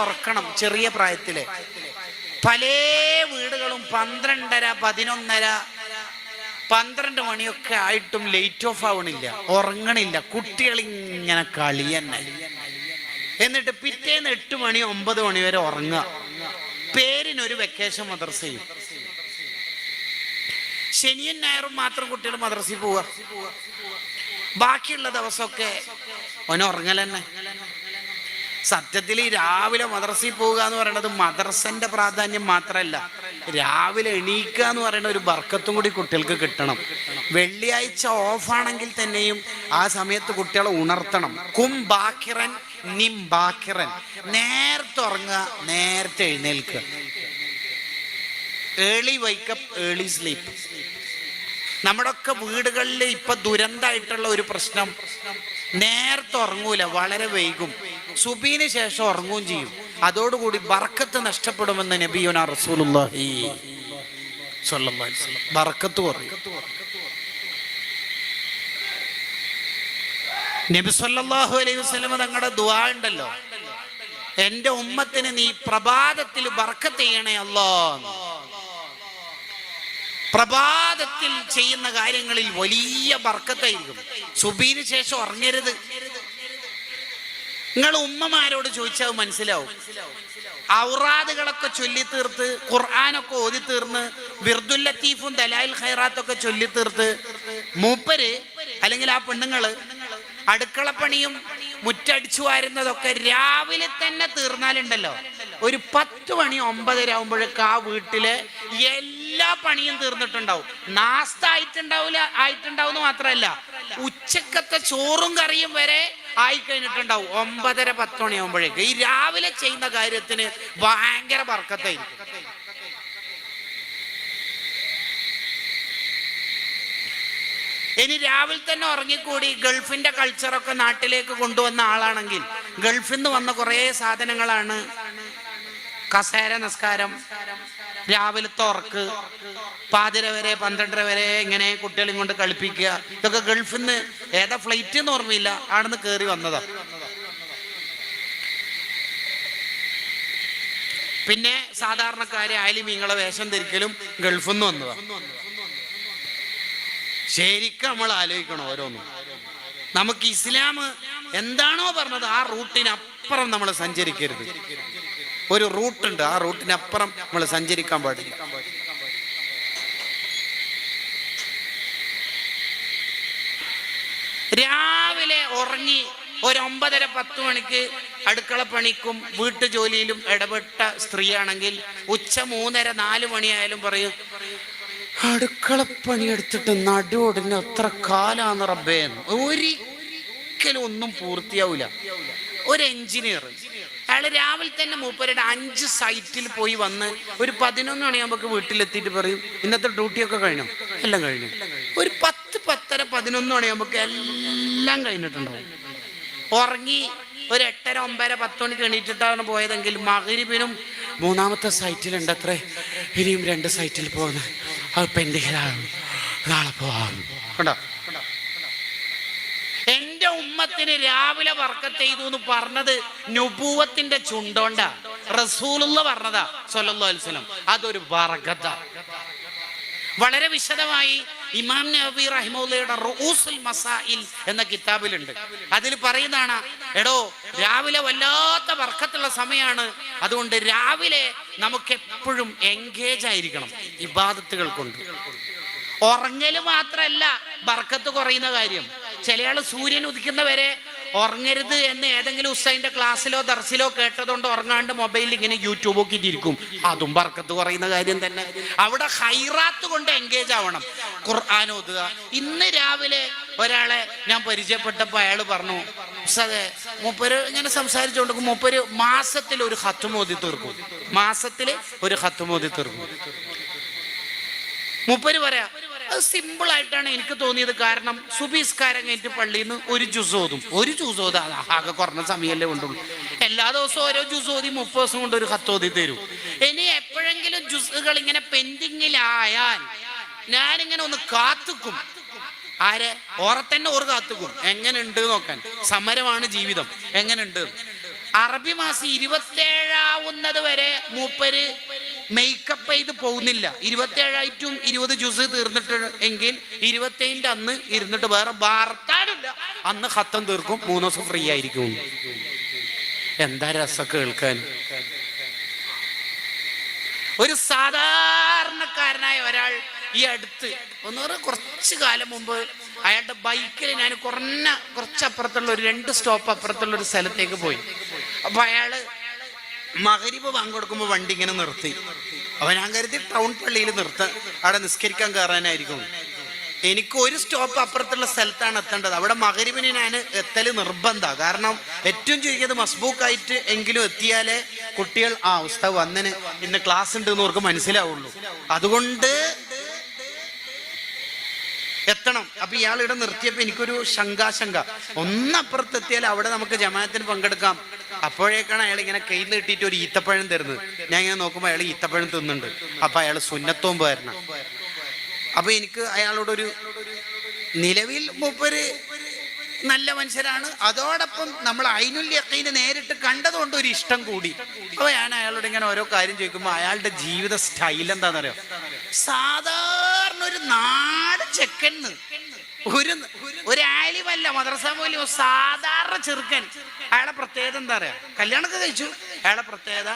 ഉറക്കണം. ചെറിയ പ്രായത്തില് പല വീടുകളും 12:30, 11:30, 12 മണിയൊക്കെ ആയിട്ടും ലൈറ്റ് ഓഫ് ആവണില്ല, ഉറങ്ങണില്ല. കുട്ടികൾ ഇങ്ങനെ കളി തന്നെ. എന്നിട്ട് പിറ്റേന്ന് 8 മണി 9 മണി വരെ ഉറങ്ങുക. പേരിനൊരു വെക്കേഷൻ മദ്രസയും. ശനിയും ഞായറും മാത്രം കുട്ടികൾ മദ്രസയിൽ പോവുക. ബാക്കിയുള്ള ദിവസമൊക്കെ ഓന് ഉറങ്ങൽ തന്നെ. സത്യത്തിൽ ഈ രാവിലെ മദ്രസയിൽ പോവുക എന്ന് പറയുന്നത് മദ്രസന്റെ പ്രാധാന്യം മാത്രമല്ല, രാവിലെ എണീക്കുക എന്ന് പറയുന്ന ഒരു ബർക്കത്തും കൂടി കുട്ടികൾക്ക് കിട്ടണം. വെള്ളിയാഴ്ച ഓഫാണെങ്കിൽ തന്നെയും ആ സമയത്ത് കുട്ടികളെ ഉണർത്തണം. കും ബാക്കിറൻ നിം ബാക്കിറൻ, നേരത്തെ ഉറങ്ങുക, നേരത്തെ എഴുന്നേൽക്കുക. Early വൈക്കപ്പ് early sleep. നമ്മുടെ ഒക്കെ വീടുകളിൽ ഇപ്പൊ ദുരന്തമായിട്ടുള്ള ഒരു പ്രശ്നം, നേരത്തെ ഉറങ്ങൂല, വളരെ വൈകും. സുബീന് ശേഷം ഉറങ്ങുകയും ചെയ്യും. അതോടുകൂടി ബർക്കത്ത് നഷ്ടപ്പെടുമെന്ന് നബിയുനാ റസൂലുള്ളാഹി സ്വല്ലല്ലാഹു അലൈഹി വസല്ലം. ബർക്കത്ത് കുറയും. നബി സല്ലല്ലാഹു അലൈഹി വസല്ലം തങ്ങളുടെ ദുആ ഉണ്ടല്ലോ, എന്റെ ഉമ്മത്തിന് നീ പ്രഭാതത്തിൽ ബർക്കത്ത് ചെയ്യണേ അല്ലാഹ്. പ്രഭാതത്തിൽ ചെയ്യുന്ന കാര്യങ്ങളിൽ വലിയ ബർക്കത്തായിരിക്കും. സുബീന് ശേഷം ഉറങ്ങരുത്. നിങ്ങൾ ഉമ്മമാരോട് ചോദിച്ചാൽ മനസ്സിലാവും. ഔറാദുകളൊക്കെ ചൊല്ലി തീർത്ത്, ഖുർആനൊക്കെ ഓതി തീർന്ന്, വിർദുൽ ലത്തീഫും ദലായിൽ ഖൈറാത്തൊക്കെ ചൊല്ലി തീർത്ത് മൂപ്പര് അല്ലെങ്കിൽ ആ പെണ്ണുങ്ങള് അടുക്കളപ്പണിയും മുറ്റടിച്ചു വാരുന്നതൊക്കെ രാവിലെ തന്നെ തീർന്നാലുണ്ടല്ലോ, ഒരു 10 മണി 9:30 ആകുമ്പോഴേക്ക് ആ വീട്ടിലെ എല്ലാ പണിയും തീർന്നിട്ടുണ്ടാവും. നാസ്ത ആയിട്ടുണ്ടാവും മാത്രമല്ല, ഉച്ചക്കത്തെ ചോറും കറിയും വരെ ആയിക്കഴിഞ്ഞിട്ടുണ്ടാവും. 9:30 10 മണി ആകുമ്പോഴേക്ക് ഈ രാവിലെ ചെയ്യുന്ന കാര്യത്തിന് ഭയങ്കര ബർക്കത്തായിരിക്കും. ഇനി രാവിലെ തന്നെ ഉറങ്ങിക്കൂടി ഗൾഫിന്റെ കൾച്ചറൊക്കെ നാട്ടിലേക്ക് കൊണ്ടുവന്ന ആളാണെങ്കിൽ, ഗൾഫിൽ നിന്ന് വന്ന കുറേ സാധനങ്ങളാണ് കസേര നിസ്കാരം, രാവിലത്തെ ഉറക്ക്, പാതിര വരെ 12:30 വരെ ഇങ്ങനെ കുട്ടികളെയും കൊണ്ട് കളിപ്പിക്കുക. ഇതൊക്കെ ഗൾഫിൽ നിന്ന് ഏതാ ഫ്ലൈറ്റ് എന്ന് ഓർമ്മയില്ല, ആടുന്ന് കയറി വന്നതാ. പിന്നെ സാധാരണക്കാരെ ആലിമീങ്ങളെ വേഷം ധരിക്കലും ഗൾഫിൽ നിന്ന് വന്നതാ. ശരിക്കും നമ്മൾ ആലോചിക്കണം ഓരോന്നും. നമുക്ക് ഇസ്ലാം എന്താണോ പറഞ്ഞത് ആ റൂട്ടിനപ്പുറം നമ്മൾ സഞ്ചരിക്കരുത്. ഒരു റൂട്ടുണ്ട്, ആ റൂട്ടിനപ്പുറം നമ്മൾ സഞ്ചരിക്കാൻ പാടില്ല. രാവിലെ ഉറങ്ങി ഒരു 9:30 10 മണിക്ക് അടുക്കള പണിക്കും വീട്ടു ജോലിയിലും ഇടപെട്ട സ്ത്രീയാണെങ്കിൽ ഉച്ച 3:30 4 മണിയായാലും പറയും, അടുക്കളപ്പണി എടുത്തിട്ട് നടുവോടിന് എത്ര കാലാന്ന് റബ്ബേ. ഒരിക്കലും ഒന്നും പൂർത്തിയാവില്ല. ഒരു എഞ്ചിനീയർ അയാൾ രാവിലെ തന്നെ മൂപ്പരുടെ 5 സൈറ്റിൽ പോയി വന്ന് ഒരു 11 മണിയാകുമ്പോൾ വീട്ടിലെത്തിയിട്ട് പറയും, ഇന്നത്തെ ഡ്യൂട്ടിയൊക്കെ കഴിഞ്ഞു, എല്ലാം കഴിഞ്ഞു. ഒരു 10 10:30 11 മണിയാകുമ്പോൾ എല്ലാം കഴിഞ്ഞിട്ടുണ്ടാവും. ഉറങ്ങി ഒരു 8:30 9:00 10 മണിക്ക് എണീറ്റിട്ടാണ് പോയതെങ്കിൽ മഗ്‌രിബിനും 3ാമത്തെ സൈറ്റിലുണ്ട് അത്രേ, ഇനിയും 2 സൈറ്റിൽ പോകുന്നത്, അത് പെൻഡിങ്ങിലാണ്, നാളെ പോവാം. കണ്ടോ, എന്റെ ഉമ്മത്തിന് രാവിലെ ബർക്കത്ത് ചെയ്തു എന്ന് പറഞ്ഞത് നുബുവത്തിന്റെ ചുണ്ടോണ്ടാ, റസൂലുള്ള പറഞ്ഞതാ സ്വല്ലല്ലാഹു അലൈഹി വസല്ലം. അതൊരു ബർക്കത്താ. വളരെ വിശദമായി ഇമാം നവവി റഹിമഹുള്ളയുടെ റൂസുൽ മസായിൽ എന്ന കിതാബിലുണ്ട്. അതിൽ പറയുന്നതാണ്, എടോ രാവിലെ വല്ലാത്ത ബർക്കത്തുള്ള സമയമാണ്, അതുകൊണ്ട് രാവിലെ നമുക്ക് എപ്പോഴും എൻഗേജ് ആയിരിക്കണം ഇബാദത്തുകൾ കൊണ്ട്. ഉറങ്ങല് മാത്രല്ല ബർക്കത്ത് കുറയുന്ന കാര്യം. ചിലയാള് സൂര്യൻ ഉദിക്കുന്നവരെ ഉറങ്ങരുത് എന്ന് ഏതെങ്കിലും ഉസ്താദിന്റെ ക്ലാസ്സിലോ ദർസിലോ കേട്ടതുകൊണ്ട് ഉറങ്ങാണ്ട് മൊബൈലിൽ ഇങ്ങനെ യൂട്യൂബ് നോക്കിയിട്ടിരിക്കും. അതും ബർക്കത്ത് കുറയുന്ന കാര്യം തന്നെ. അവിടെ ഹൈറാത്ത് കൊണ്ട് എൻഗേജ് ആവണം. ഖുർആൻ ഓതുക. ഇന്ന് രാവിലെ ഒരാളെ ഞാൻ പരിചയപ്പെട്ടപ്പോൾ അയാൾ പറഞ്ഞു, ഉസ്താദേ മൂപ്പര് ഇങ്ങനെ സംസാരിച്ചുകൊണ്ട് മൂപ്പര് മാസത്തിൽ ഒരു ഖത്മ് ഓതി തീർക്കും. മാസത്തിൽ ഒരു ഖത്മ് ഓതി തീർക്കും. മൂപ്പര് പറയാ, അത് സിമ്പിൾ ആയിട്ടാണ് എനിക്ക് തോന്നിയത്. കാരണം സുബഹിസ്കാരം കഴിഞ്ഞിട്ട് പള്ളിയിൽ നിന്ന് ഒരു ജുസ് ഓതും. ഒരു ജുസ് ഓതാ ആകെ കുറഞ്ഞ സമയമല്ലേ കൊണ്ടുള്ളൂ. എല്ലാ ദിവസവും ഓരോ ജുസ് ഓതി 30 ദിവസം കൊണ്ട് ഒരു ഖത്ത് ഓതി തരും. ഇനി എപ്പോഴെങ്കിലും ജുസുകൾ ഇങ്ങനെ പെൻഡിങ്ങിലായാൽ ഞാനിങ്ങനെ ഒന്ന് കാത്തുക്കും. ആരെ ഓറെ തന്നെ ഓർ കാത്തുക്കും, എങ്ങനെയുണ്ട് നോക്കാൻ. സമരമാണ് ജീവിതം, എങ്ങനെയുണ്ട്. അറബി മാസം 27 വരെ മൂപ്പര് മേക്കപ്പ് ചെയ്ത് പോകുന്നില്ല. 27 20 ജുസ് തീർന്നിട്ട് എങ്കിൽ 27 അന്ന് ഇരുന്നിട്ട് വേറെ വാർത്താനില്ല, അന്ന് ഖത്തം തീർക്കും, 3 ദിവസം ഫ്രീ ആയിരിക്കും. എന്താ രസം കേൾക്കാൻ. ഒരു സാധാരണക്കാരനായ ഒരാൾ ഈ അടുത്ത് കുറച്ച് കാലം മുമ്പ് അയാളുടെ ബൈക്കിൽ ഞാൻ കുറച്ചപ്പുറത്തുള്ള ഒരു 2 സ്റ്റോപ്പ് അപ്പുറത്തുള്ള ഒരു സ്ഥലത്തേക്ക് പോയി. അപ്പൊ അയാള് മഗ്‌രിബ് ബാങ്ക് കൊടുക്കുമ്പോൾ വണ്ടി ഇങ്ങനെ നിർത്തി. അപ്പൊ ഞാൻ കരുതി ടൗൺ പള്ളിയിൽ അവിടെ നിസ്കരിക്കാൻ കയറാനായിരിക്കും. എനിക്ക് ഒരു സ്റ്റോപ്പ് അപ്പുറത്തുള്ള സ്ഥലത്താണ് എത്തേണ്ടത്. അവിടെ മഗ്‌രിബിന് ഞാൻ എത്തല് നിർബന്ധമാണ്. കാരണം ഏറ്റവും ചുരുങ്ങിയത് മസ്ബൂക്കായിട്ട് എങ്കിലും എത്തിയാലേ കുട്ടികൾ ഉസ്താദ് വന്നിന് ഇന്ന് ക്ലാസ് ഉണ്ട് എന്ന് അവർക്ക് മനസ്സിലാവുള്ളൂ. അതുകൊണ്ട് എത്തണം. അപ്പൊ ഇയാൾ ഇവിടെ നിർത്തിയപ്പോ എനിക്കൊരു ശങ്കാശങ്ക. ഒന്നപ്പുറത്തെത്തിയാൽ അവിടെ നമുക്ക് ജമാഅത്തിന് പങ്കെടുക്കാം. അപ്പോഴേക്കാണ് അയാൾ ഇങ്ങനെ കൈ നീട്ടിയിട്ട് ഒരു ഈത്തപ്പഴം തരുന്നത്. ഞാൻ ഇങ്ങനെ നോക്കുമ്പോൾ അയാൾ ഈത്തപ്പഴം തിന്നുന്നുണ്ട്. അപ്പൊ അയാൾ സുന്നത്തോമ്പ് വരണം. അപ്പൊ എനിക്ക് അയാളോടൊരു, നിലവിൽ മൂപ്പര് നല്ല മനുഷ്യരാണ്, അതോടൊപ്പം നമ്മൾ ഐനുൽ യഖീന് നേരിട്ട് കണ്ടതുകൊണ്ട് ഒരു ഇഷ്ടം കൂടി. അപ്പൊ ഞാൻ അയാളോട് ഇങ്ങനെ ഓരോ കാര്യം ചോദിക്കുമ്പോൾ അയാളുടെ ജീവിത സ്റ്റൈൽ എന്താണെന്നറിയോ? സാധാരണ ഒരു നാട് ചെക്കന്ന്, ഒരു ആലിമല്ല, മദ്രസ പോലും സാധാരണ ചെറുക്കൻ. അയാളെ പ്രത്യേകത എന്താ പറയാ? കല്യാണമൊക്കെ കഴിച്ചു. അയാളെ പ്രത്യേകത,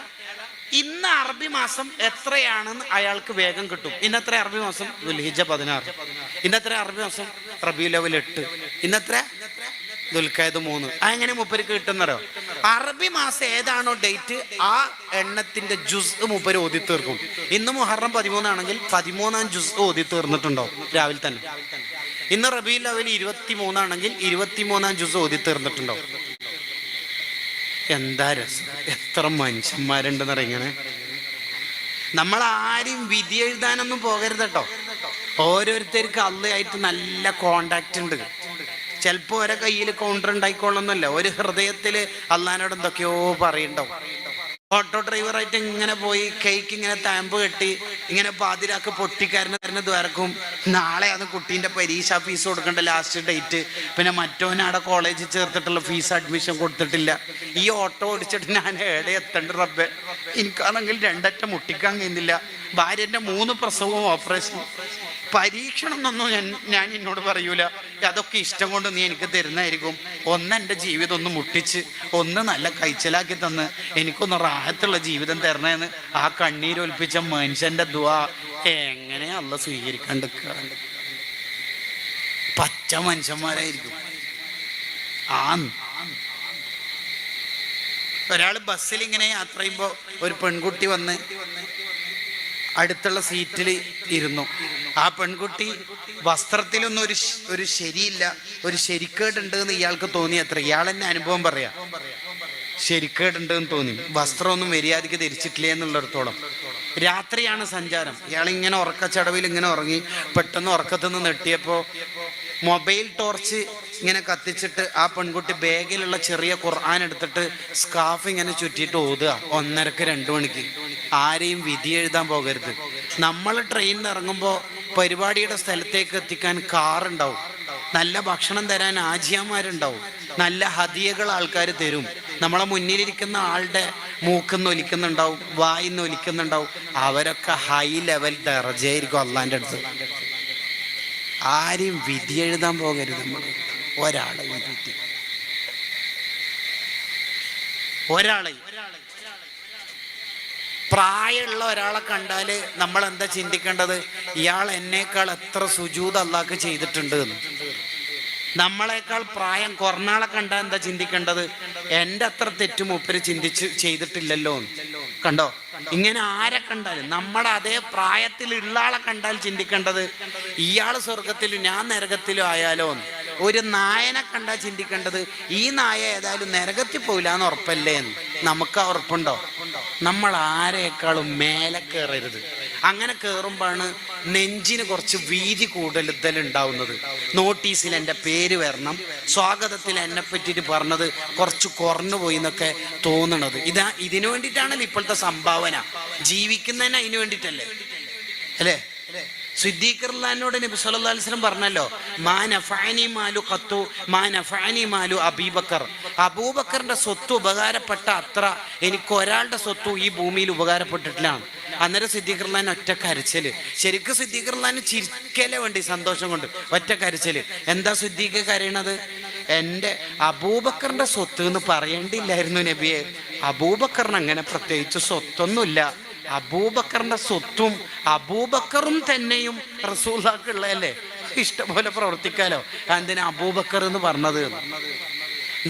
ഇന്ന് അറബി മാസം എത്രയാണെന്ന് അയാൾക്ക് വേഗം കിട്ടും. ഇന്നത്ര അറബി മാസം? ദുൽഹിജ്ജ 16. ഇന്നത്ര അറബി മാസം? റബീഉൽ അവ്വൽ 8. ഇന്നത്ര? ദുൽഖഅദ് 3. അങ്ങനെ മൂപ്പർക്ക് കിട്ടുന്നറിയോ? അറബി മാസം ഏതാണോ ഡേറ്റ് ആ എണ്ണത്തിന്റെ ജുസ് മൂപ്പര് ഓതി തീർക്കും. ഇന്ന് മുഹറം 13 ആണെങ്കിൽ 13-ാം ജുസ് ഓതി തീർന്നിട്ടുണ്ടാവും രാവിലെ തന്നെ. ഇന്ന് റബീഉൽ അവ്വൽ 23 ആണെങ്കിൽ 23-ാം ജുസ് ഓതി തീർന്നിട്ടുണ്ടാവും. എന്താ രസം! എത്ര മനുഷ്യന്മാരുണ്ടെന്നറിയ. ഇങ്ങനെ നമ്മൾ ആരും വിധി എഴുതാനൊന്നും പോകരുത് കേട്ടോ. ഓരോരുത്തർക്ക് അള്ളയായിട്ട് നല്ല കോണ്ടാക്ട് ഉണ്ട്. ചിലപ്പോ ഓരോ കയ്യിൽ കൗണ്ടർ ഉണ്ടായിക്കോളൊന്നുമല്ല, ഒരു ഹൃദയത്തില് അള്ളഹാനോട് എന്തൊക്കെയോ പറയണ്ടാവും. ഓട്ടോ ഡ്രൈവറായിട്ട് ഇങ്ങനെ പോയി കേക്ക് ഇങ്ങനെ താമ്പ് കെട്ടി ഇങ്ങനെ പാതിരാക്ക് പൊട്ടിക്കാരനെ ദ്വാരക്കും. നാളെ അത് കുട്ടീൻ്റെ പരീക്ഷ ഫീസ് കൊടുക്കേണ്ട ലാസ്റ്റ് ഡേറ്റ്. പിന്നെ മറ്റോനാടെ കോളേജിൽ ചേർത്തിട്ടുള്ള ഫീസ് അഡ്മിഷൻ കൊടുത്തിട്ടില്ല. ഈ ഓട്ടോ ഓടിച്ചിട്ട് ഞാൻ എവിടെ എത്തേണ്ട റബ്ബേ? എനിക്കാണെങ്കിൽ 2 അറ്റം മുട്ടിക്കാൻ കഴിയുന്നില്ല. ഭാര്യൻ്റെ 3 പ്രസവവും ഓപ്പറേഷൻ. പരീക്ഷണം എന്നൊന്നും ഞാൻ എന്നോട് പറയൂല. അതൊക്കെ ഇഷ്ടം കൊണ്ട് നീ എനിക്ക് തരുന്നതായിരിക്കും. ഒന്ന് എൻ്റെ ജീവിതം ഒന്ന് മുട്ടിച്ച് ഒന്ന് നല്ല കഴിച്ചലാക്കി തന്ന് എനിക്കൊന്ന് റാഹത്തുള്ള ജീവിതം തരണേന്ന് ആ കണ്ണീരൊൽപ്പിച്ച മനുഷ്യന്റെ ദുആ എങ്ങനെ അള്ള സ്വീകരിക്കാണ്ടിരിക്കുക? പച്ച മനുഷ്യന്മാരായിരിക്കും. ഒരാള് ബസ്സിൽ ഇങ്ങനെ യാത്ര ചെയ്യുമ്പോൾ ഒരു പെൺകുട്ടി വന്ന് അടുത്തുള്ള സീറ്റിൽ ഇരുന്നു. ആ പെൺകുട്ടി വസ്ത്രത്തിലൊന്നും ഒരു ശരിയില്ല, ഒരു ശരിക്കേടുണ്ട് എന്ന് ഇയാൾക്ക് തോന്നി. അത്ര ഇയാൾ തന്നെ അനുഭവം പറയാം. ശരിക്കേടുണ്ട് എന്ന് തോന്നി. വസ്ത്രമൊന്നും മര്യാദയ്ക്ക് ധരിച്ചിട്ടില്ല എന്നുള്ളിടത്തോളം. രാത്രിയാണ് സഞ്ചാരം. ഇയാളിങ്ങനെ ഉറക്കച്ചടവിൽ ഇങ്ങനെ ഉറങ്ങി. പെട്ടെന്ന് ഉറക്കത്തുനിന്ന് നെട്ടിയപ്പോൾ മൊബൈൽ ടോർച്ച് ഇങ്ങനെ കത്തിച്ചിട്ട് ആ പെൺകുട്ടി ബാഗിലുള്ള ചെറിയ ഖുർആൻ എടുത്തിട്ട് സ്കാർഫ് ഇങ്ങനെ ചുറ്റിയിട്ട് ഓതുക. 1:30 2 മണിക്ക്. ആരെയും വിധി എഴുതാൻ പോകരുത്. നമ്മൾ ട്രെയിനിൽ ഇറങ്ങുമ്പോൾ പരിപാടിയുടെ സ്ഥലത്തേക്ക് എത്തിക്കാൻ കാറുണ്ടാവും, നല്ല ഭക്ഷണം തരാൻ ആജിയന്മാരുണ്ടാവും, നല്ല ഹദിയകൾ ആൾക്കാർ തരും. നമ്മളെ മുന്നിലിരിക്കുന്ന ആളുടെ മൂക്കിന്ന് ഒലിക്കുന്നുണ്ടാവും, വായിന്ന് ഒലിക്കുന്നുണ്ടാവും. അവരൊക്കെ ഹൈ ലെവൽ ദർജയായിരിക്കും അള്ളാന്റെ അടുത്ത്. ആരെയും വിധി എഴുതാൻ പോകരുത്. നമ്മൾ ഒരാളെ വിധി, ഒരാളെ പ്രായമുള്ള ഒരാളെ കണ്ടാല് നമ്മൾ എന്താ ചിന്തിക്കേണ്ടത്? ഇയാൾ എന്നേക്കാൾ എത്ര സുജൂദ് അള്ളാഹ്ക്ക് ചെയ്തിട്ടുണ്ട് എന്ന്. നമ്മളെക്കാൾ പ്രായം കുറഞ്ഞാളെ കണ്ടാൽ എന്താ ചിന്തിക്കേണ്ടത്? എൻ്റെ അത്ര തെറ്റ് മൂപ്പര് ചെയ്തിട്ടില്ലല്ലോ എന്ന്. കണ്ടോ? ഇങ്ങനെ ആരെ കണ്ടാലും നമ്മുടെ അതേ പ്രായത്തിലുള്ള ആളെ കണ്ടാൽ ചിന്തിക്കേണ്ടത് ഇയാള് സ്വർഗത്തിലും ഞാൻ നരകത്തിലും ആയാലോ എന്ന്. ഒരു നായനെ കണ്ടാൽ ചിന്തിക്കേണ്ടത് ഈ നായ ഏതായാലും നരകത്തിൽ പോയില്ല എന്ന് ഉറപ്പല്ലേ എന്ന്. നമുക്ക് ഉറപ്പുണ്ടോ? നമ്മൾ ആരെക്കാളും മേലെ കയറരുത്. അങ്ങനെ കയറുമ്പോഴാണ് നെഞ്ചിന് കുറച്ച് വീതി കൂടുതൽ ഉണ്ടാവുന്നത്. നോട്ടീസിൽ എൻ്റെ പേര് വരണം, സ്വാഗതത്തിൽ എന്നെ പറ്റിയിട്ട് പറഞ്ഞത് കുറച്ച് കുറഞ്ഞു പോയി എന്നൊക്കെ തോന്നണത്. ഇതിനു വേണ്ടിയിട്ടാണല്ലോ ഇപ്പോഴത്തെ സംഭാവന. ജീവിക്കുന്നതന്നെ അതിനു വേണ്ടിയിട്ടല്ലേ അല്ലേ? സിദ്ദീഖ് റളിയല്ലാഹുവിനോട് നബി സല്ലല്ലാഹു അലൈഹി വസല്ലം പറഞ്ഞല്ലോ, മാ നഫഅനി മാലു ഖത്തു മാ നഫഅനി മാലു അബൂബക്കർ. അബൂബക്കറിന്റെ സ്വത്ത് ഉപകാരപ്പെട്ട അത്ര എനിക്ക് ഒരാളുടെ സ്വത്തും ഈ ഭൂമിയിൽ ഉപകാരപ്പെട്ടിട്ടില്ല. അന്നേരം സിദ്ദീഖ് റളിയല്ലാഹു ഒറ്റ കരച്ചില്. ശരിക്കും സിദ്ദീഖ് റളിയല്ലാഹു ചിരിക്കലേ വേണ്ടി, സന്തോഷം കൊണ്ട് ഒറ്റ കരച്ചില്. എന്താ സിദ്ദീഖ് കരയണത്? എൻ്റെ അബൂബക്കറിന്റെ സ്വത്ത് എന്ന് പറയേണ്ടില്ലായിരുന്നു നബിയെ. അബൂബക്കറിന് അങ്ങനെ പ്രത്യേകിച്ച് സ്വത്തൊന്നുമില്ല. അബൂബക്കറിന്റെ സ്വത്തും അബൂബക്കറും തന്നെയും റസൂലുള്ളാഹിക്കുള്ളതല്ലേ, ഇഷ്ടംപോലെ പ്രവർത്തിക്കാലോ. എന്തിനാ അബൂബക്കർ എന്ന് പറഞ്ഞത്?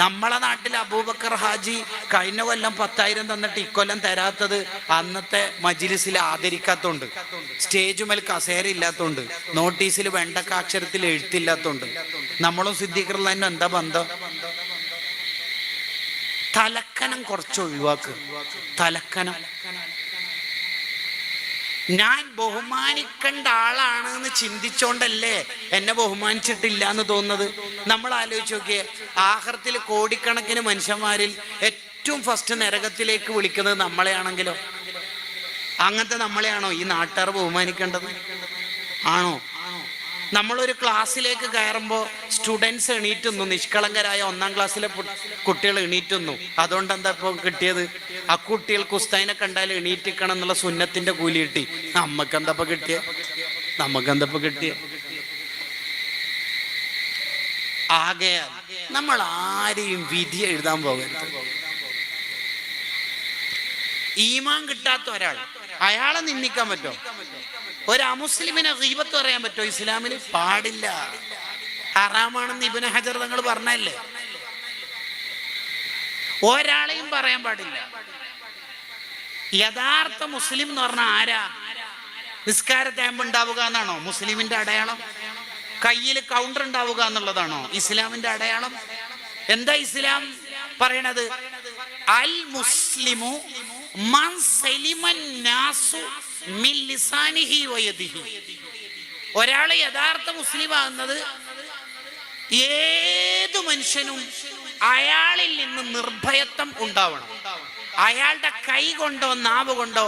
നമ്മളെ നാട്ടിൽ അബൂബക്കർ ഹാജി കഴിഞ്ഞ കൊല്ലം 10,000 തന്നിട്ട് ഇക്കൊല്ലം തരാത്തത് അന്നത്തെ മജ്ലിസിൽ ആദരിക്കാത്തോണ്ട്, സ്റ്റേജുമേൽ കസേര ഇല്ലാത്തോണ്ട്, നോട്ടീസിൽ വെണ്ടക്കാക്ഷരത്തിൽ എഴുത്തില്ലാത്തോണ്ട്. നമ്മളും സിദ്ദീഖ് റളിയല്ലാഹു എന്താ ബന്ധം? തലക്കനം കുറച്ച് ഒഴിവാക്ക്. തലക്കനം ഞാൻ ബഹുമാനിക്കേണ്ട ആളാണ് എന്ന് ചിന്തിച്ചോണ്ടല്ലേ എന്നെ ബഹുമാനിച്ചിട്ടില്ല എന്ന് തോന്നുന്നത്. നമ്മൾ ആലോചിച്ച് നോക്കിയേ, ആഖിറത്തിൽ കോടിക്കണക്കിന് മനുഷ്യന്മാരിൽ ഏറ്റവും ഫസ്റ്റ് നരകത്തിലേക്ക് വിളിക്കുന്നത് നമ്മളെയാണെങ്കിലോ? അങ്ങനത്തെ നമ്മളെയാണോ ഈ നാട്ടുകാർ ബഹുമാനിക്കേണ്ടത്? ആണോ? നമ്മളൊരു ക്ലാസ്സിലേക്ക് കയറുമ്പോൾ സ്റ്റുഡൻസ് എണീറ്റുന്നു, നിഷ്കളങ്കരായ 1ാം ക്ലാസ്സിലെ കുട്ടികൾ എണീറ്റുന്നു. അതുകൊണ്ട് എന്താ ഇപ്പോൾ കിട്ടിയത്? ആ കുട്ടികൾക്ക് ഉസ്താദിനെ കണ്ടാൽ എണീറ്റിക്കണം എന്നുള്ള സുന്നത്തിന്റെ കൂലി കിട്ടി. നമുക്കെന്തപ്പോ കിട്ടിയ? ആകെ നമ്മൾ ആരെയും വിധി എഴുതാൻ പോകരുത്. ഈമാൻ കിട്ടാത്ത ഒരാൾ, അയാളെ നിന്ദിക്കാൻ പറ്റോ? ഒരു അമുസ്ലിമിനെ ഗീബത്ത് പറയാൻ പറ്റോ ഇസ്ലാമിൽ? പാടില്ല, ഹറാമാണെന്ന് ഇബ്നു ഹജർ തങ്ങൾ പറഞ്ഞല്ലേ. ഒരാളെയും പറയാൻ പാടില്ല. യഥാർത്ഥ മുസ്ലിം എന്ന് പറഞ്ഞാൽ ആരാ? നിസ്കാരത്തേമ്പ് ഉണ്ടാവുക എന്നാണോ മുസ്ലിമിന്റെ അടയാളം? കയ്യിൽ കൗണ്ടർ ഉണ്ടാവുക എന്നുള്ളതാണോ ഇസ്ലാമിന്റെ അടയാളം? എന്താ ഇസ്ലാം പറയണത്? അൽ മുസ്ലിമു മൻ സലിമൻ നാസു മിൻ ലിസാനിഹി വയദിഹി. ഒരാൾ യഥാർത്ഥ മുസ്ലിം ആകുന്നത് ഏതു മനുഷ്യനും അയാളിൽ നിന്ന് നിർഭയത്വം ഉണ്ടാവണം. അയാളുടെ കൈ കൊണ്ടോ നാവ് കൊണ്ടോ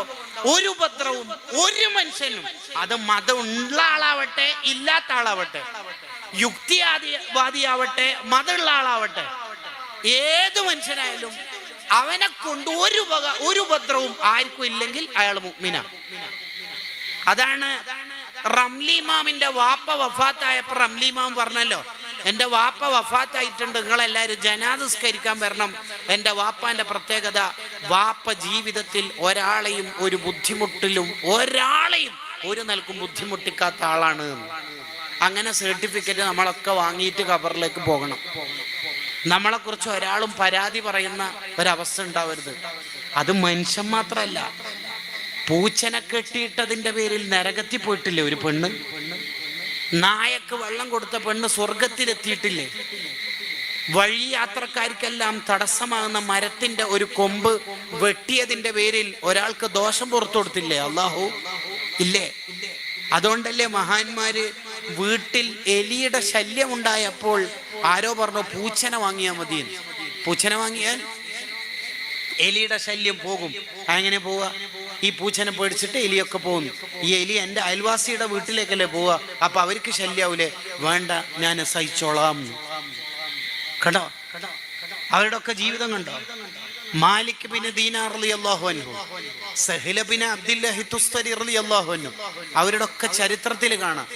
ഒരു ഉപദ്രവവും ഒരു മനുഷ്യനും, അത് മതമുള്ള ആളാവട്ടെ ഇല്ലാത്ത ആളാവട്ടെ, യുക്തിവാദിയാവട്ടെ മതമുള്ള ആളാവട്ടെ, ഏതു മനുഷ്യനായാലും അവനെ കൊണ്ട് ഒരു ഉപദ്രവവും ആർക്കും ഇല്ലെങ്കിൽ അയാൾ മുഅ്മിനാ. അതാണ് റംലി ഇമാമിന്റെ വാപ്പ വഫാത്തായപ്പോ റംലി ഇമാം പറഞ്ഞല്ലോ, എൻ്റെ വാപ്പ വഫാത്തായിട്ടുണ്ട്, നിങ്ങളെല്ലാവരും ജനാസസ്കരിക്കാൻ വരണം. എൻ്റെ വാപ്പാന്റെ പ്രത്യേകത, വാപ്പ ജീവിതത്തിൽ ഒരാളെയും ഒരു ബുദ്ധിമുട്ടിലും ഒരാളെയും ഒരു നൽകും ബുദ്ധിമുട്ടിക്കാത്ത ആളാണ്. അങ്ങനെ സർട്ടിഫിക്കറ്റ് നമ്മളൊക്കെ വാങ്ങിയിട്ട് ഖബറിലേക്ക് പോകണം. നമ്മളെക്കുറിച്ച് ഒരാളും പരാതി പറയുന്ന ഒരവസ്ഥ ഉണ്ടാവരുത്. അത് മനുഷ്യൻ മാത്രമല്ല, പൂച്ചനെ കെട്ടിയിട്ടതിന്റെ പേരിൽ നരകത്തിൽ പോയിട്ടില്ലേ ഒരു പെണ്ണ്? നായക്ക് വെള്ളം കൊടുത്ത പെണ്ണ് സ്വർഗത്തിലെത്തിയിട്ടില്ലേ? വഴി യാത്രക്കാർക്കെല്ലാം തടസ്സമാകുന്ന മരത്തിന്റെ ഒരു കൊമ്പ് വെട്ടിയതിന്റെ പേരിൽ ഒരാൾക്ക് ദോഷം പുറത്തു കൊടുത്തില്ലേ അല്ലാഹു? ഇല്ലേ? അതുകൊണ്ടല്ലേ മഹാന്മാര് വീട്ടിൽ എലിയുടെ ശല്യം ഉണ്ടായപ്പോൾ ആരോ പറഞ്ഞു പൂച്ചനെ വാങ്ങിയാൽ മതി. പൂച്ചനെ വാങ്ങിയാൽ എലിയുടെ ശല്യം പോകും. അങ്ങനെ പോവുക? ഈ പൂച്ചനെ പേടിച്ചിട്ട് എലിയൊക്കെ പോകുന്നു. ഈ എലി എൻ്റെ അയൽവാസിയുടെ വീട്ടിലേക്കല്ലേ പോവുക, അപ്പൊ അവർക്ക് ശല്യാവൂലേ? വേണ്ട, ഞാൻ സഹിച്ചോളാം. കണ്ടോ അവരുടെ ഒക്കെ ജീവിതം കണ്ടോ? മാലിക് ബിൻ ദീനാർ റളിയല്ലാഹു അൻഹു, സഹ്ല ബിൻ അബ്ദുല്ലാഹി തുസ്തരി റളിയല്ലാഹു അൻഹു, അവരുടെ ഒക്കെ ചരിത്രത്തിൽ കാണാം.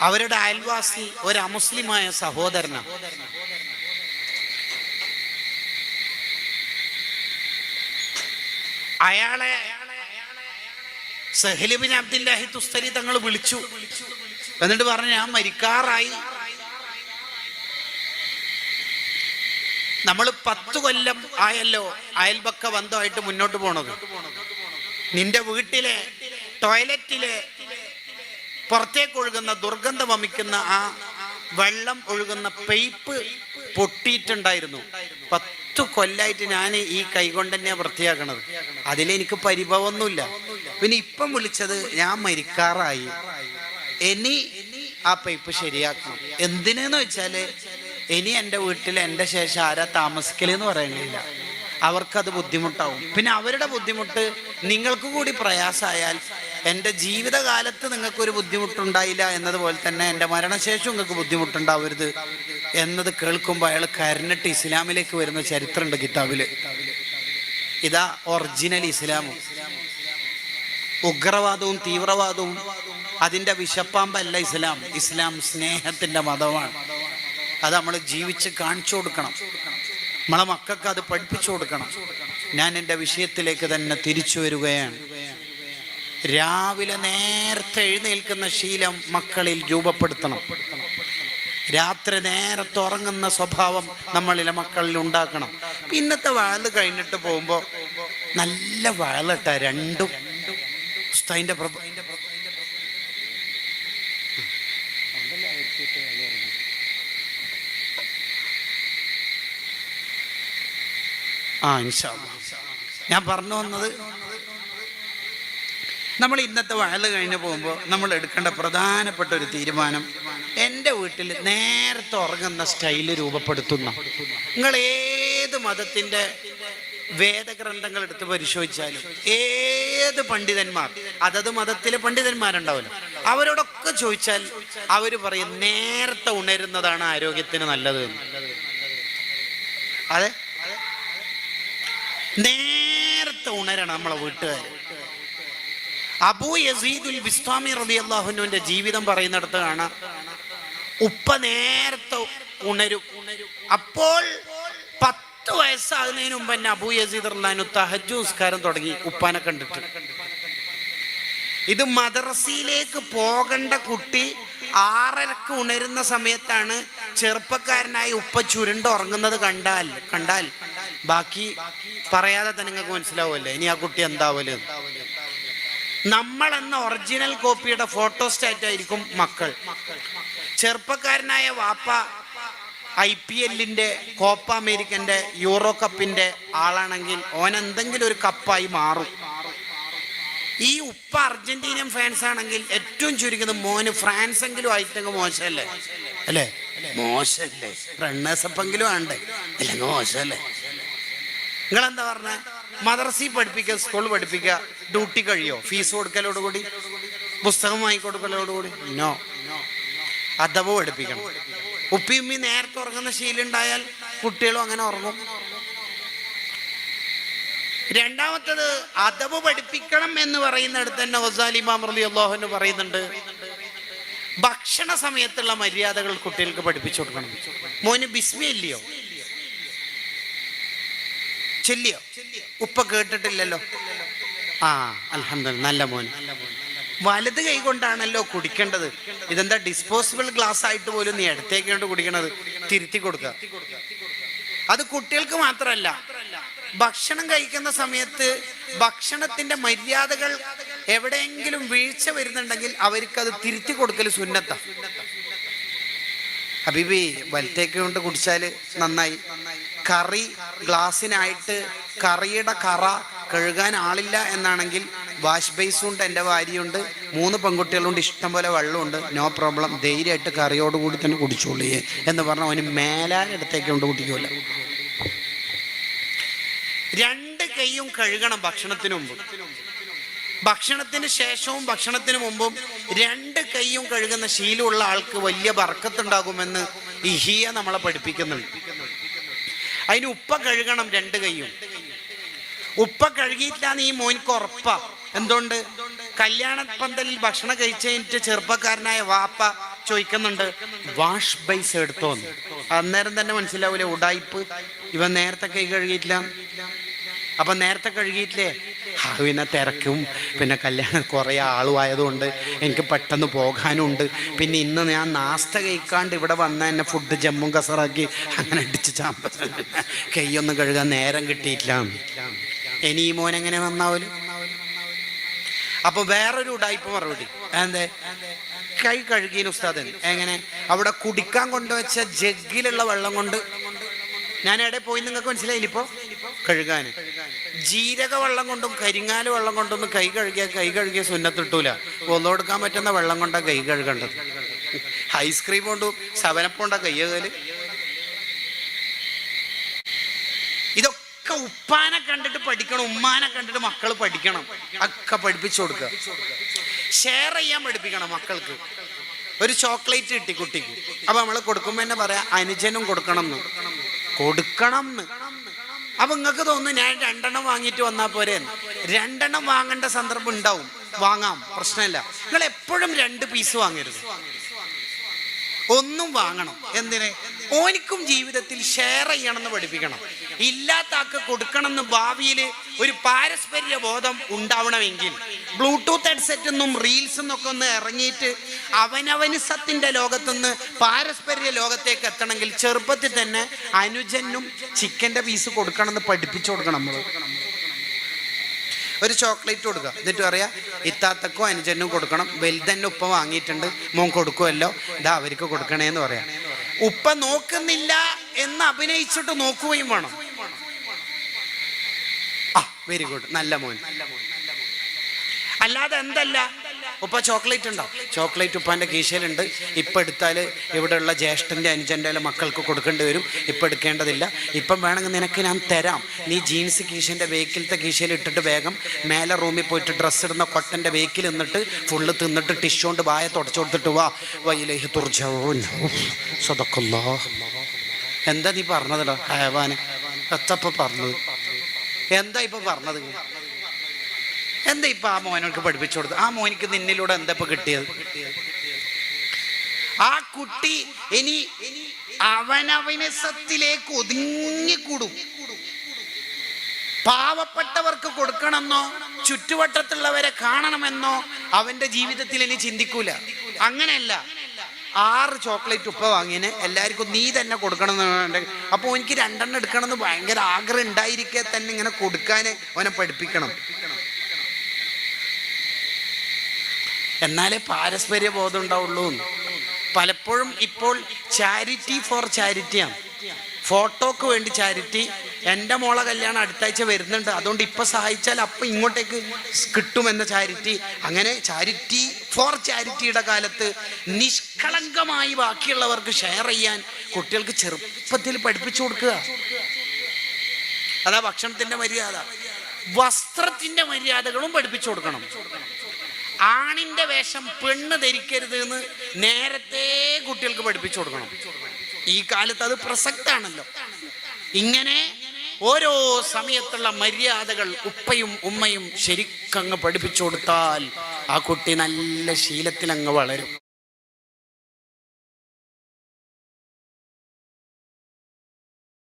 അവരുടെ അയൽവാസി ഒരു അമുസ്ലിമായ സഹോദരനാണ്. അയാളെ സഹ്ല ബിൻ അബ്ദുല്ലാഹി തുസ്തരി തങ്ങൾ വിളിച്ചു. എന്നിട്ട് പറഞ്ഞു, ഞാൻ മരിക്കാറായി. നമ്മൾ 10 കൊല്ലം ആയല്ലോ അയൽപക്ക ബന്ധമായിട്ട് മുന്നോട്ട് പോണത്. നിന്റെ വീട്ടിലെ ടോയ്ലറ്റിലെ പുറത്തേക്ക് ഒഴുകുന്ന ദുർഗന്ധം വമിക്കുന്ന ആ വെള്ളം ഒഴുകുന്ന പൈപ്പ് പൊട്ടിയിട്ടുണ്ടായിരുന്നു. 10 കൊല്ലായിട്ട് ഞാൻ ഈ കൈകൊണ്ട് തന്നെയാണ് വൃത്തിയാക്കണത്. അതിലെനിക്ക് പരിഭവമൊന്നുമില്ല. പിന്നെ ഇപ്പം വിളിച്ചത്, ഞാൻ മരിക്കാറായി, ഇനി ആ പൈപ്പ് ശരിയാക്കണം. എന്തിനെന്ന് വെച്ചാല് ഇനി എൻ്റെ വീട്ടിൽ എൻ്റെ ശേഷം ആരാ താമസിക്കലെന്ന് പറയണില്ല. അവർക്കത് ബുദ്ധിമുട്ടാവും. പിന്നെ അവരുടെ ബുദ്ധിമുട്ട് നിങ്ങൾക്ക് കൂടി പ്രയാസമായാൽ എൻ്റെ ജീവിതകാലത്ത് നിങ്ങൾക്കൊരു ബുദ്ധിമുട്ടുണ്ടായില്ല എന്നതുപോലെ തന്നെ എൻ്റെ മരണശേഷം നിങ്ങൾക്ക് ബുദ്ധിമുട്ടുണ്ടാവരുത് എന്നത് കേൾക്കുമ്പോൾ അയാൾ കരഞ്ഞിട്ട് ഇസ്ലാമിലേക്ക് വരുന്ന ചരിത്രമുണ്ട് കിതാബില്. ഇതാ ഒറിജിനൽ ഇസ്ലാമും. ഉഗ്രവാദവും തീവ്രവാദവും അതിൻ്റെ വിഷപ്പാമ്പല്ല ഇസ്ലാം. ഇസ്ലാം സ്നേഹത്തിൻ്റെ മതമാണ്. അത് നമ്മൾ ജീവിച്ച് കാണിച്ചു കൊടുക്കണം. നമ്മളെ മക്കൾക്ക് അത് പഠിപ്പിച്ചു കൊടുക്കണം. ഞാൻ എൻ്റെ വിഷയത്തിലേക്ക് തന്നെ തിരിച്ചു വരികയാണ്. രാവിലെ നേരത്തെ എഴുന്നേൽക്കുന്ന ശീലം മക്കളിൽ രൂപപ്പെടുത്തണം. രാത്രി നേരത്തെ ഉറങ്ങുന്ന സ്വഭാവം നമ്മളിലെ മക്കളിൽ ഉണ്ടാക്കണം. ഇന്നത്തെ വാഴ് കഴിഞ്ഞിട്ട് പോകുമ്പോൾ നല്ല വാഴട്ട രണ്ടും ഉസ്താദിന്റെ ഇൻഷാ അല്ലാഹ്. ഞാൻ പറഞ്ഞു വന്നത്, നമ്മൾ ഇന്നത്തെ വാഴ് കഴിഞ്ഞ് പോകുമ്പോൾ നമ്മൾ എടുക്കേണ്ട പ്രധാനപ്പെട്ട ഒരു തീരുമാനം, എൻ്റെ വീട്ടിൽ നേരത്തെ ഉറങ്ങുന്ന സ്റ്റൈല് രൂപപ്പെടുത്തുന്ന. നിങ്ങൾ ഏത് മതത്തിൻ്റെ വേദഗ്രന്ഥങ്ങൾ എടുത്ത് പരിശോധിച്ചാലും ഏത് പണ്ഡിതന്മാർ, അതത് മതത്തിലെ പണ്ഡിതന്മാരുണ്ടാവില്ല, അവരോടൊക്കെ ചോദിച്ചാൽ അവർ പറയും നേരത്തെ ഉണരുന്നതാണ് ആരോഗ്യത്തിന് നല്ലത്. അതെ, നേരത്തെ ഉണരണം നമ്മളെ വീട്ടുകാർ. അബൂ യസീദുൽ ബിസ്താമി റളിയല്ലാഹു അൻഹുവിന്റെ ജീവിതം പറയുന്നിടത്ത് കാണാം, ഉപ്പ നേരത്തെ ഉണരും. അപ്പോൾ 10 വയസ്സാകുന്നതിന് മുമ്പ് തന്നെ അബൂ യസീദ് റളിയല്ലാഹു അൻഹു തഹജ്ജുദ് നിസ്കാരം തുടങ്ങി ഉപ്പാനെ കണ്ടിട്ട്. ഇത് മദ്രസയിലേക്ക് പോകേണ്ട കുട്ടി 6:30 ഉണരുന്ന സമയത്താണ് ചെറുപ്പക്കാരനായി ഉപ്പ ചുരുണ്ട് ഉറങ്ങുന്നത് കണ്ടാൽ ബാക്കി പറയാതെ തന്നെ നിങ്ങൾക്ക് മനസ്സിലാവുമല്ലേ ഇനി ആ കുട്ടി എന്താവല്. നമ്മളെന്ന ഒറിജിനൽ കോപ്പിയുടെ ഫോട്ടോസ്റ്റാറ്റ് ആയിരിക്കും മക്കൾ. ചെറുപ്പക്കാരനായ വാപ്പ IPL-ന്റെ കോപ്പ അമേരിക്കന്റെ യൂറോ കപ്പിന്റെ ആളാണെങ്കിൽ ഓൻ എന്തെങ്കിലും ഒരു കപ്പായി മാറും. ഈ ഉപ്പ അർജന്റീനിയൻ ഫാൻസ് ആണെങ്കിൽ ഏറ്റവും ചുരുക്കുന്നത് മോന് ഫ്രാൻസ് എങ്കിലും ആയിട്ടെങ്കിൽ മോശമല്ലേ? അല്ലേ? മോശമല്ലേ? റണ്ണേഴ്സപ്പെങ്കിലും ആണ്ടേ, അല്ലെങ്കിൽ മോശമല്ലേ? നിങ്ങളെന്താ പറഞ്ഞ? മദ്രസയിൽ പഠിപ്പിക്കുക, സ്കൂൾ പഠിപ്പിക്കുക, ഡ്യൂട്ടി കഴിയോ? ഫീസ് കൊടുക്കലോടുകൂടി, പുസ്തകം വാങ്ങിക്കൊടുക്കലോടുകൂടി? നോ. അദബ് പഠിപ്പിക്കണം. ഉപ്പിയുമ്മി നേരത്തെ ഉറങ്ങുന്ന ശീലം ഉണ്ടായാൽ കുട്ടികളും അങ്ങനെ ഉറങ്ങും. രണ്ടാമത്തത്, അദബ് പഠിപ്പിക്കണം എന്ന് പറയുന്നിടത്ത് തന്നെ ഗസാലി ഇമാം റളിയല്ലാഹു അൻഹു പറയുന്നുണ്ട്, ഭക്ഷണ സമയത്തുള്ള മര്യാദകൾ കുട്ടികൾക്ക് പഠിപ്പിച്ചു കൊടുക്കണം. മോന് ബിസ്മി ഇല്ലയോ? ചൊല്ലിയോ? ഉപ്പ കേട്ടിട്ടില്ലല്ലോ. അൽഹംദുലില്ലാഹ്, നല്ല മോൻ. വലത് കൈ കൊണ്ടാണല്ലോ കുടിക്കേണ്ടത്. ഇതെന്താ ഡിസ്പോസിബിൾ ഗ്ലാസ് ആയിട്ട് പോലും നീ ഇടത്തേക്കൊണ്ട് കുടിക്കണത്? തിരുത്തി കൊടുക്കുക. അത് കുട്ടികൾക്ക് മാത്രമല്ല, ഭക്ഷണം കഴിക്കുന്ന സമയത്ത് ഭക്ഷണത്തിന്റെ മര്യാദകൾ എവിടെയെങ്കിലും വീഴ്ച വരുന്നുണ്ടെങ്കിൽ അവർക്കത് തിരുത്തി കൊടുക്കൽ സുന്നത്താ. ഹബീബി, വലത്തേക്ക് കൊണ്ട് കുടിച്ചാൽ നന്നായി. കറി ഗ്ലാസ്സിനായിട്ട് കറിയുടെ കറ കഴുകാൻ ആളില്ല എന്നാണെങ്കിൽ വാഷ് ബേസുണ്ട്, എൻ്റെ ഭാര്യയുണ്ട്, 3 പെൺകുട്ടികളുണ്ട്, ഇഷ്ടം പോലെ വെള്ളമുണ്ട്, നോ പ്രോബ്ലം, ധൈര്യമായിട്ട് കറിയോടുകൂടി തന്നെ കുടിച്ചോളൂ എന്ന് പറഞ്ഞാൽ അവന് മേലാനടുത്തേക്ക് കൊണ്ട് കുടിക്കൂല. 2 കൈയും കഴുകണം ഭക്ഷണത്തിന് മുമ്പ്. ഭക്ഷണത്തിന് ശേഷവും ഭക്ഷണത്തിന് മുമ്പും 2 കൈയും കഴുകുന്ന ശീലമുള്ള ആൾക്ക് വലിയ ബർക്കത്തുണ്ടാകുമെന്ന് ഇഹിയ നമ്മളെ പഠിപ്പിക്കുന്നുണ്ട്. അതിന് ഉപ്പ കഴുകണം 2 കൈയും. ഉപ്പ കഴുകിയിട്ടില്ലാന്ന് ഈ മോനിക്ക് ഉറപ്പാ. എന്തുകൊണ്ട്? കല്യാണ പന്തലിൽ ഭക്ഷണം കഴിച്ച് കഴിഞ്ഞിട്ട് ചെറുപ്പക്കാരനായ വാപ്പ ചോദിക്കുന്നുണ്ട്, വാഷ് ബേസ് എടുത്തോന്ന്. അന്നേരം തന്നെ മനസ്സിലാവൂലേ ഉടായിപ്പ്, ഇവൻ നേരത്തെ കൈ കഴുകിയിട്ടില്ല. അപ്പൊ നേരത്തെ കഴുകിയിട്ടില്ലേ? പിന്നെ തിരക്കും, പിന്നെ കല്യാണം കുറേ ആളുമായതുകൊണ്ട് എനിക്ക് പെട്ടെന്ന് പോകാനുണ്ട്, പിന്നെ ഇന്ന് ഞാൻ നാസ്ത കഴിക്കാണ്ട് ഇവിടെ വന്ന എന്നെ ഫുഡ് ജമ്മും കസറാക്കി അങ്ങനെ അടിച്ച് ചാമ്പ കൈയൊന്നും കഴുകാൻ നേരം കിട്ടിയിട്ടില്ല. ഇനി ഈ മോൻ എങ്ങനെ നന്നാവല്? അപ്പൊ വേറൊരു ഉടായിപ്പ് മറുപടി, എന്തേ കൈ കഴുകിയ ഉസ്താദ് എങ്ങനെ? അവിടെ കുടിക്കാൻ കൊണ്ടുവച്ച ജഗ്ഗിലുള്ള വെള്ളം കൊണ്ട് ഞാൻ എവിടെ പോയി നിങ്ങൾക്ക് മനസ്സിലായില്ല? ഇപ്പോൾ കഴുകാൻ ജീരക വെള്ളം കൊണ്ടും കരിങ്ങാല് വെള്ളം കൊണ്ടൊന്നും കൈ കഴുകിയ സുന്നത്തിട്ടൂല. ഒന്നോടുക്കാൻ പറ്റുന്ന വെള്ളം കൊണ്ടാണ് കൈ കഴുകേണ്ടത്. ഐസ്ക്രീം കൊണ്ടും സവനപ്പ് കൊണ്ടാ കൈ കഴുകല്. ഇതൊക്കെ അതൊക്കെ ഉപ്പാനെ കണ്ടിട്ട് പഠിക്കണം, ഉമ്മാനെ കണ്ടിട്ട് മക്കൾ പഠിക്കണം. ഒക്കെ പഠിപ്പിച്ചു കൊടുക്കുക. ഷെയർ ചെയ്യാൻ പഠിപ്പിക്കണം മക്കൾക്ക്. ഒരു ചോക്ലേറ്റ് കിട്ടി കുട്ടിക്ക്, അപ്പൊ നമ്മൾ കൊടുക്കുമ്പോ തന്നെ പറയാ അനുജനും കൊടുക്കണം എന്ന്. അപ്പൊ നിങ്ങൾക്ക് തോന്നുന്നു ഞാൻ 2 എണ്ണം വാങ്ങിയിട്ട് വന്നാൽ പോരെ. 2 എണ്ണം വാങ്ങേണ്ട സന്ദർഭം ഉണ്ടാവും, വാങ്ങാം, പ്രശ്നമില്ല. നിങ്ങൾ എപ്പോഴും 2 പീസ് വാങ്ങരുത്, ഒന്നും വാങ്ങണം. എന്തിന്? ഓനിക്കും ജീവിതത്തിൽ ഷെയർ ചെയ്യണമെന്ന് പഠിപ്പിക്കണം. ഇല്ലാത്ത ആൾക്ക് കൊടുക്കണമെന്ന് ഭാവിയിൽ ഒരു പാരസ്പര്യ ബോധം ഉണ്ടാവണമെങ്കിൽ ബ്ലൂടൂത്ത് ഹെഡ്സെറ്റ് എന്നും റീൽസ് എന്നൊക്കെ ഒന്ന് ഇറങ്ങിയിട്ട് അവനവനിസത്തിന്റെ ലോകത്തുനിന്ന് പാരസ്പര്യ ലോകത്തേക്ക് എത്തണമെങ്കിൽ ചെറുപ്പത്തിൽ തന്നെ അനുജനും ചിക്കന്റെ പീസ് കൊടുക്കണമെന്ന് പഠിപ്പിച്ചു കൊടുക്കണം. നമ്മൾ ഒരു ചോക്ലേറ്റ് കൊടുക്കുക, എന്നിട്ട് പറയാ ഇത്താത്തക്കും അനുജനും കൊടുക്കണം, വലുതന്നെ ഉപ്പ വാങ്ങിയിട്ടുണ്ട്, മോൻ കൊടുക്കുമല്ലോ, ഇതാ അവർക്ക് കൊടുക്കണേന്ന് പറയാം. ഉപ്പ നോക്കുന്നില്ല എന്ന് അഭിനയിച്ചിട്ട് നോക്കുകയും വേണം. വെരി ഗുഡ്, നല്ല മോൻ. അല്ലാതെ എന്തല്ല, ഉപ്പ ചോക്ലേറ്റ് ഉണ്ടോ, ചോക്ലേറ്റ് ഉപ്പാന്റെ കീശയിലുണ്ട്, ഇപ്പം എടുത്താൽ ഇവിടെയുള്ള ജ്യേഷ്ഠൻ്റെ അനുജൻ്റെ മക്കൾക്ക് കൊടുക്കേണ്ടി വരും, ഇപ്പം എടുക്കേണ്ടതില്ല, ഇപ്പം വേണമെങ്കിൽ നിനക്ക് ഞാൻ തരാം, നീ ജീൻസ് കീശൻ്റെ വേക്കിലത്തെ കീശയിൽ ഇട്ടിട്ട് വേഗം മേലെ റൂമിൽ പോയിട്ട് ഡ്രസ്സ് ഇടുന്ന കൊട്ടൻ്റെ വേക്കിൽ നിന്നിട്ട് ഫുള്ള് തിന്നിട്ട് ടിഷ്യൂ കൊണ്ട് വായ തുടച്ചു കൊടുത്തിട്ട് വാ വയിലേഹ് തുർജഊൻ സദഖല്ലാഹ്. എന്താ നീ പറഞ്ഞതടാ ഹയവാന്? എത്തപ്പ പറഞ്ഞത്? എന്താ ഇപ്പൊ പറഞ്ഞത്? എന്താ ഇപ്പൊ ആ മോനോക്ക് പഠിപ്പിച്ചു കൊടുത്തത്? ആ മോനിക്ക് നിന്നിലൂടെ എന്താ ഇപ്പൊ കിട്ടിയത്? ആ കുട്ടി ഇനി അവനവനസത്തിലേക്ക് ഒതുങ്ങിക്കൂടും. പാവപ്പെട്ടവർക്ക് കൊടുക്കണമെന്നോ ചുറ്റുവട്ടത്തുള്ളവരെ കാണണമെന്നോ അവന്റെ ജീവിതത്തിൽ ഇനി ചിന്തിക്കൂല. അങ്ങനെയല്ല, 6 ചോക്ലേറ്റ് ഉപ്പ വാങ്ങിന് എല്ലാവർക്കും നീ തന്നെ കൊടുക്കണം എന്ന്. അപ്പോൾ എനിക്ക് 2 എണ്ണം എടുക്കണമെന്ന് ഭയങ്കര ആഗ്രഹം ഉണ്ടായിരിക്കെ തന്നെ ഇങ്ങനെ കൊടുക്കാൻ അവനെ പഠിപ്പിക്കണം. എന്നാലേ പാരസ്പര്യ ബോധം ഉണ്ടാവുള്ളൂ. പലപ്പോഴും ഇപ്പോൾ ചാരിറ്റി ഫോർ ചാരിറ്റിയാണ്, ഫോട്ടോക്ക് വേണ്ടി ചാരിറ്റി. എൻ്റെ മോളെ കല്യാണം അടുത്താഴ്ച വരുന്നുണ്ട്, അതുകൊണ്ട് ഇപ്പം സഹായിച്ചാൽ അപ്പം ഇങ്ങോട്ടേക്ക് കിട്ടുമെന്ന ചാരിറ്റി. അങ്ങനെ ചാരിറ്റി ഫോർ ചാരിറ്റിയുടെ കാലത്ത് നിഷ്കളങ്കമായി ബാക്കിയുള്ളവർക്ക് ഷെയർ ചെയ്യാൻ കുട്ടികൾക്ക് ചെറുപ്പത്തിൽ പഠിപ്പിച്ചു കൊടുക്കുക. അതാ ഭക്ഷണത്തിൻ്റെ മര്യാദ. വസ്ത്രത്തിൻ്റെ മര്യാദകളും പഠിപ്പിച്ചു കൊടുക്കണം. ആണിന്റെ വേഷം പെണ്ണ് ധരിക്കരുത് എന്ന് നേരത്തെ കുട്ടികൾക്ക് പഠിപ്പിച്ചു കൊടുക്കണം. ഈ കാലത്ത് അത് പ്രസക്താണല്ലോ. ഇങ്ങനെ ഓരോ സമയത്തുള്ള മര്യാദകൾ ഉപ്പയും ഉമ്മയും ശരിക്കങ്ങ് പഠിപ്പിച്ചു കൊടുത്താൽ ആ കുട്ടി നല്ല ശീലത്തിൽ അങ്ങ് വളരും.